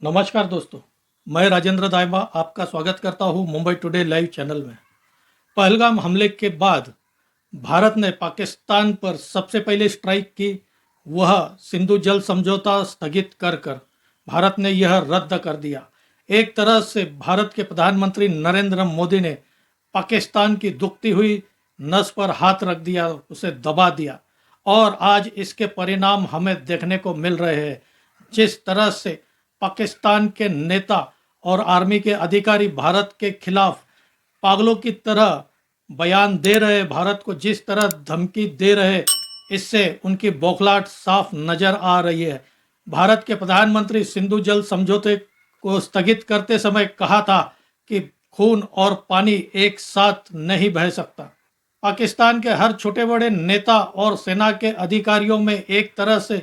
नमस्कार दोस्तों, मैं राजेंद्र दाइबा आपका स्वागत करता हूं मुंबई टुडे लाइव चैनल में। पहलगाम हमले के बाद भारत ने पाकिस्तान पर सबसे पहले स्ट्राइक की, वह सिंधु जल समझौता स्थगित कर कर भारत ने यह रद्द कर दिया। एक तरह से भारत के प्रधानमंत्री नरेंद्र मोदी ने पाकिस्तान की दुखती हुई नस पर हाथ रख दिया, उसे दबा दिया और आज इसके परिणाम हमें देखने को मिल रहे हैं। जिस तरह से पाकिस्तान के नेता और आर्मी के अधिकारी भारत के खिलाफ पागलों की तरह बयान दे रहे, भारत को जिस तरह धमकी दे रहे, इससे उनकी बौखलाहट साफ नजर आ रही है। भारत के प्रधानमंत्री सिंधु जल समझौते को स्थगित करते समय कहा था कि खून और पानी एक साथ नहीं बह सकता। पाकिस्तान के हर छोटे बड़े नेता और सेना के अधिकारियों में एक तरह से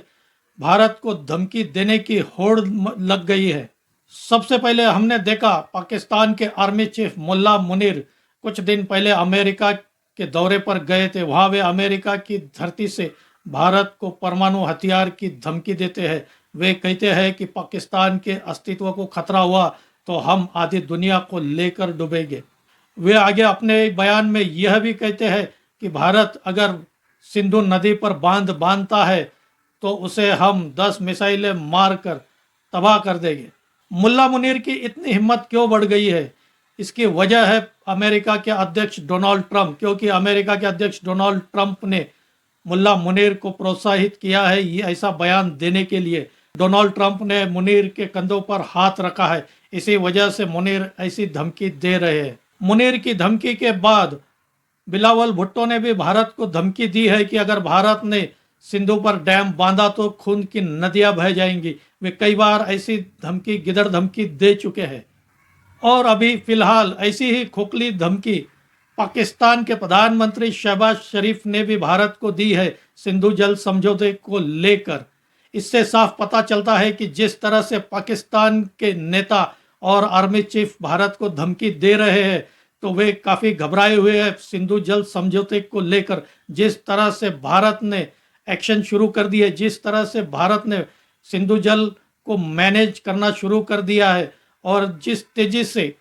भारत को धमकी देने की होड़ लग गई है। सबसे पहले हमने देखा पाकिस्तान के आर्मी चीफ मुल्ला मुनीर कुछ दिन पहले अमेरिका के दौरे पर गए थे। वहाँ वे अमेरिका की धरती से भारत को परमाणु हथियार की धमकी देते हैं। वे कहते हैं कि पाकिस्तान के अस्तित्व को खतरा हुआ तो हम आधी दुनिया को लेकर डूबेंगे। वे आगे अपने बयान में यह भी कहते हैं कि भारत अगर सिंधु नदी पर बांध बांधता है तो उसे हम 10 मिसाइलें मारकर तबाह कर देंगे। मुल्ला मुनीर की इतनी हिम्मत क्यों बढ़ गई है? इसकी वजह है अमेरिका के अध्यक्ष डोनाल्ड ट्रंप, क्योंकि अमेरिका के अध्यक्ष डोनाल्ड ट्रंप ने मुल्ला मुनीर को प्रोत्साहित किया है ये ऐसा बयान देने के लिए। डोनाल्ड ट्रंप ने मुनीर के कंधों पर हाथ रखा है, इसी वजह से मुनीर ऐसी धमकी दे रहे हैं। मुनीर की धमकी के बाद बिलावल भुट्टो ने भी भारत को धमकी दी है कि अगर भारत ने सिंधु पर डैम बांधा तो खून की नदियां बह जाएंगी। वे कई बार ऐसी धमकी गिदड़ धमकी दे चुके हैं और अभी फिलहाल ऐसी ही खोखली धमकी पाकिस्तान के प्रधानमंत्री शहबाज शरीफ ने भी भारत को दी है सिंधु जल समझौते को लेकर। इससे साफ पता चलता है कि जिस तरह से पाकिस्तान के नेता और आर्मी चीफ भारत को धमकी दे रहे हैं तो वे काफ़ी घबराए हुए हैं सिंधु जल समझौते को लेकर। जिस तरह से भारत ने एक्शन शुरू कर दिए, जिस तरह से भारत ने सिंधु जल को मैनेज करना शुरू कर दिया है और जिस तेजी से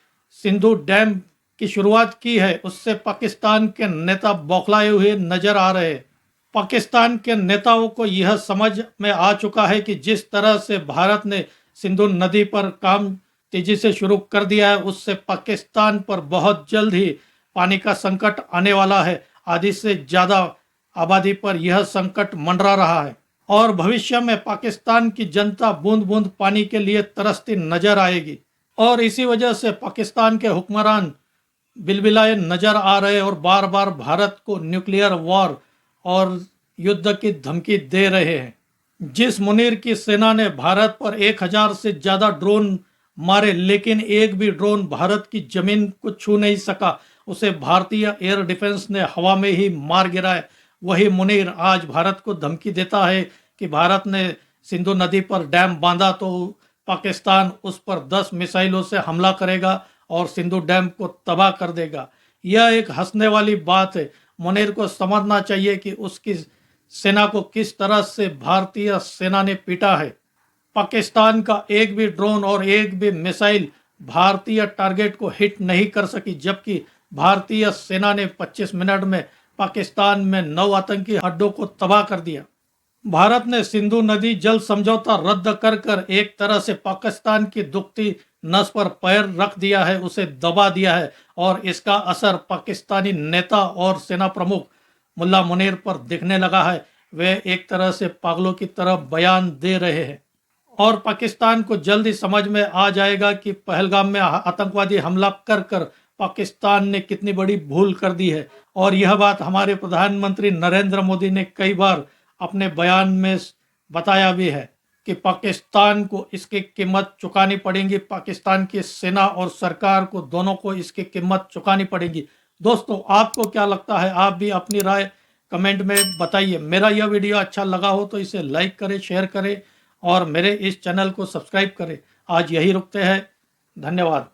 सिंधु डैम की शुरुआत की है, उससे पाकिस्तान के नेता बौखलाए हुए नजर आ रहे हैं। पाकिस्तान के नेताओं को यह समझ में आ चुका है कि जिस तरह से भारत ने सिंधु नदी पर काम तेजी से शुरू कर दिया है, उससे पाकिस्तान पर बहुत जल्द ही पानी का संकट आने वाला है। आधी से ज़्यादा आबादी पर यह संकट मंडरा रहा है और भविष्य में पाकिस्तान की जनता बूंद बूंद पानी के लिए तरसती नजर आएगी और इसी वजह से पाकिस्तान के हुक्मरान बिलबिलाए नजर आ रहे और बार बार भारत को न्यूक्लियर वॉर और युद्ध की धमकी दे रहे हैं। जिस मुनीर की सेना ने भारत पर 1000 से ज़्यादा ड्रोन मारे लेकिन एक भी ड्रोन भारत की जमीन को छू नहीं सका, उसे भारतीय एयर डिफेंस ने हवा में ही मार गिराया। वही मुनीर आज भारत को धमकी देता है कि भारत ने सिंधु नदी पर डैम बांधा तो पाकिस्तान उस पर 10 मिसाइलों से हमला करेगा और सिंधु डैम को तबाह कर देगा। यह एक हंसने वाली बात है। मुनीर को समझना चाहिए कि उसकी सेना को किस तरह से भारतीय सेना ने पीटा है। पाकिस्तान का एक भी ड्रोन और एक भी मिसाइल भारतीय टारगेट को हिट नहीं कर सकी, जबकि भारतीय सेना ने 25 मिनट में पाकिस्तान में 9 आतंकी अड्डों को तबाह कर दिया। भारत ने सिंधु नदी जल समझौता रद्द कर कर एक तरह से पाकिस्तान की दुखती नस पर पैर रख दिया है, उसे दबा दिया है और इसका असर पाकिस्तानी नेता और सेना प्रमुख मुल्ला मुनीर पर दिखने लगा है। वे एक तरह से पागलों की तरह बयान दे रहे हैं और पाकिस्तान को जल्दी समझ में आ जाएगा कि पहलगाम में आतंकवादी हमला कर कर पाकिस्तान ने कितनी बड़ी भूल कर दी है। और यह बात हमारे प्रधानमंत्री नरेंद्र मोदी ने कई बार अपने बयान में बताया भी है कि पाकिस्तान को इसकी कीमत चुकानी पड़ेगी। पाकिस्तान की सेना और सरकार को दोनों को इसकी कीमत चुकानी पड़ेगी। दोस्तों, आपको क्या लगता है? आप भी अपनी राय कमेंट में बताइए। मेरा यह वीडियो अच्छा लगा हो तो इसे लाइक करें, शेयर करें और मेरे इस चैनल को सब्सक्राइब करें। आज यही रुकते हैं। धन्यवाद।